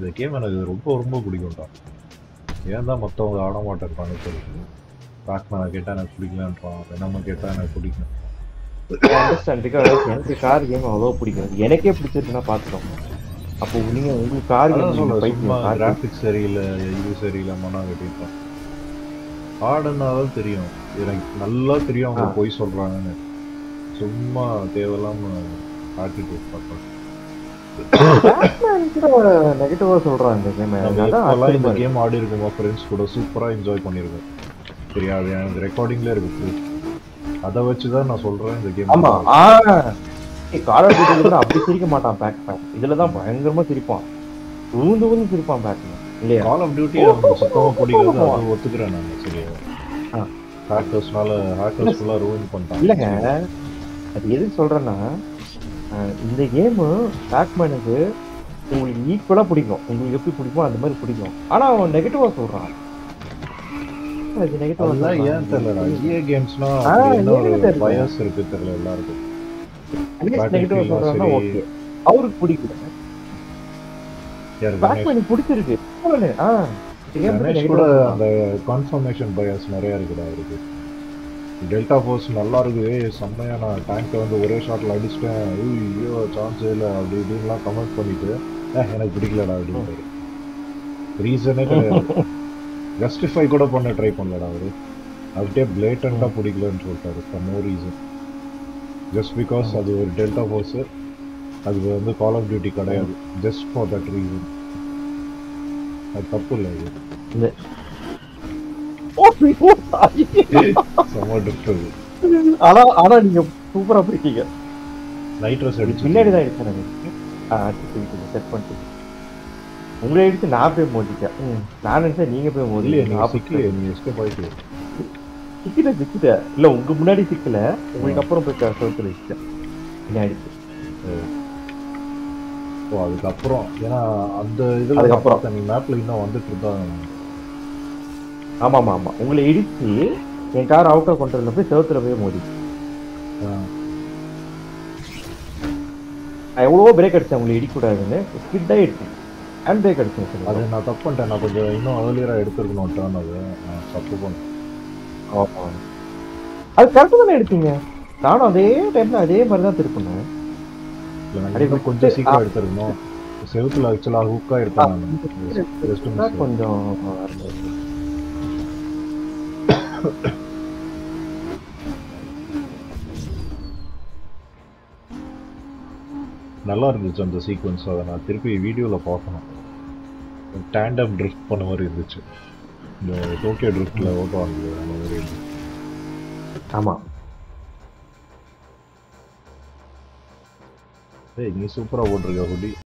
இந்த கேம் எனக்கு ரொம்ப ரொம்ப பிடிக்கும்டா. ஏன் தான் மற்றவங்க ஆட மாட்டேன்றாங்க தெரியும். பேட்மேனை கேட்டால் எனக்கு பிடிக்கலன்றான், வெனமை கேட்டால் எனக்கு பிடிக்கும். அண்டர்ஸ்டாண்ட் பிகாஸ் எனக்கு கார் கேம் அவ்வளோ பிடிக்கும். எனக்கே பிடிச்சிருக்குன்னா பார்த்துக்கோங்க. அப்போ நீங்க உங்களுக்கு கார் அதான் சொல்ல கேம் சும்மா கிராஃபிக்ஸ் சரியில்லை, இது சரியில்லைம்மா கேட்டிருப்பேன். ஆடுனாதான் தெரியும், எனக்கு நல்லா தெரியும் அவங்க போய் சொல்றாங்கன்னு. சும்மா தேவையில்லாம ஆட்டிடியூட் பார்ப்பேன். நெகட்டிவா சொல்றாங்க இந்த கேம் ஆடி இருக்குமா ஃப்ரெண்ட்ஸ் கூட சூப்பரா என்ஜாய் பண்ணிருக்கோம். தெரியாது எனக்கு ரெக்கார்டிங்ல இருக்கு, அதை வச்சுதான் நான் சொல்றேன் இந்த கேம். ஆமா கால் ஆஃப் டியூட்டி கூட அப்படி சிரிக்க மாட்டான் பேட்மேன். இதுலதான் பயங்கரமா சிரிப்பான், ஊந்து ஊந்து சிரிப்பான் பேட்மேன் இல்லையா? கால் ஆஃப் டியூட்டி நமக்கு சுத்தமா பிடிக்கிறது, அதை ஒத்துக்கிறேன் நான். சரியா ஹேக்கர்ஸ்னால ஹேக்கர்ஸ் ஃபுல்லா ரூயின் பண்ணிட்டாங்க. இல்லைங்க, அது எதுக்கு சொல்றேன்னா இந்த கேமு பேட்மேனுக்கு உங்களுக்கு ஈக்குவலா பிடிக்கும். உங்களுக்கு எப்படி பிடிக்கும் அந்த மாதிரி பிடிக்கும். ஆனா அவன் நெகட்டிவா சொல்றான். அதெல்லாம் ஏன் தெரியல. EA கேம்ஸ்னா ஒரு பயஸ் இருக்கு தெரியல எல்லாருக்கும். நெகட்டிவா சொல்றான்னா ஓகே, அவருக்கு பிடிக்கல. பேட்மேனுக்கு பிடிச்சிருக்கு. கூட அந்த கன்ஃபர்மேஷன் பயஸ் நிறைய இருக்குடா அவருக்கு. டெல்டா ஃபோர்ஸ் நல்லா இருக்கு, செம்மையா நான் டேங்கை வந்து ஒரே ஷாட்ல அடிச்சிட்டேன், ஐயோ சான்ஸே இல்லை அப்படி இப்படின்லாம் கமெண்ட் பண்ணிட்டு எனக்கு பிடிக்கலடா அப்படின்ட்டு. ரீசனே கிடையாது, ஜஸ்டிஃபை கூட பண்ண ட்ரை பண்ணலடா அவரு. அப்படியே பிளேட்டண்டா பிடிக்கலன்னு சொல்லிட்டாரு for no reason. Just because அது ஒரு டெல்டா ஃபோர்ஸ், அது வந்து கால் ஆஃப் டியூட்டி கிடையாது, ஜஸ்ட் ஃபார் தட் ரீசன். அது தப்பு இல்லை அது. ஆனா நீங்க சூப்பரா போயிட்டீங்க. நைட்ரஸ் அடிச்சு பின்னாடிதான் அடிச்சேன் செட் பண்ணிட்டு உங்களை எடுத்து நான் போய் மோதிட்டேன். நான் நினைச்சேன் நீங்க போய் மோதிலே. சிக்கிட்ட இல்ல உங்க முன்னாடி சிக்கல, உங்களுக்கு அப்புறம் போய் சவுத்துல வச்சுட்டேன் பின்னாடி. அதுக்கப்புறம் ஏன்னா அந்த இதுல அதுக்கப்புறம் நீ மேப்ல இன்னும் வந்துட்டு இருந்தாங்க. ஆமா ஆமா ஆமா, உங்களை இடிச்சு என் கார் அவுட் ஆஃப் கண்ட்ரோல்ல போய் செவத்துல போய் மோதி. நான் எவ்வளவோ பிரேக் அடிச்சேன் உங்களை இடிக்கூடாதுன்னு, ஸ்கிட் ஆயிடுச்சு. ஹேண்ட் பிரேக் அடிச்சேன். அது நான் தப்பு பண்ணிட்டேன், நான் கொஞ்சம் இன்னும் ஏர்லியரா எடுத்துருக்கணும் டர்ன். அது நான் தப்பு பண்ணேன். அது கரெக்டாக தானே எடுத்தீங்க. நானும் அதே டைம்ல அதே மாதிரி தான் திருப்பினேன். கொஞ்சம் சீக்கிரம் எடுத்துருக்கணும். செவத்துல ஆக்சுவலா ஹூக்கா எடுத்தாங்க கொஞ்சம். நல்லா இருந்துச்சு அந்த சீக்வன்ஸ். அதை நான் திருப்பி வீடியோவில் பார்க்கணும். டேண்டம் ட்ரிஃப்ட் பண்ண மாதிரி இருந்துச்சு, இந்த டோக்கியோ ட்ரிஃப்ட்ல ஓட்டுவாங்க அந்த மாதிரி இருந்துச்சு. ஆமாம், நீ சூப்பராக ஓட்டுருக்க ஹுடி.